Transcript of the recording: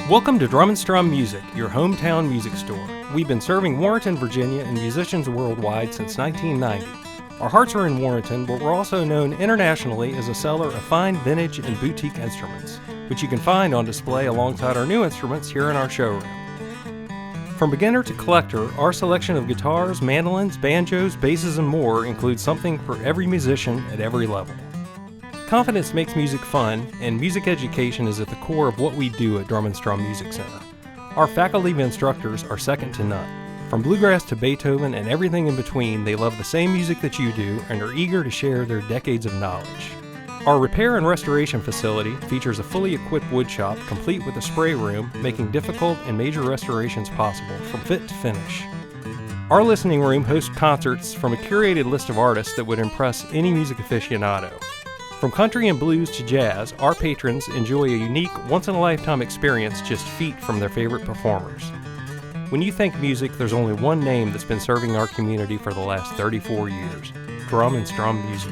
Welcome to Drum Strum Music, your hometown music store. We've been serving Warrenton, Virginia and musicians worldwide since 1990. Our hearts are in Warrenton, but we're also known internationally as a seller of fine vintage and boutique instruments, which you can find on display alongside our new instruments here in our showroom. From beginner to collector, our selection of guitars, mandolins, banjos, basses, and more includes something for every musician at every level. Confidence makes music fun, and music education is at the core of what we do at Drum Strum Music Center. Our faculty of instructors are second to none. From bluegrass to Beethoven and everything in between, they love the same music that you do and are eager to share their decades of knowledge. Our repair and restoration facility features a fully equipped wood shop complete with a spray room, making difficult and major restorations possible from fit to finish. Our listening room hosts concerts from a curated list of artists that would impress any music aficionado. From country and blues to jazz, our patrons enjoy a unique, once-in-a-lifetime experience just feet from their favorite performers. When you think music, there's only one name that's been serving our community for the last 34 years: Drum Strum Music.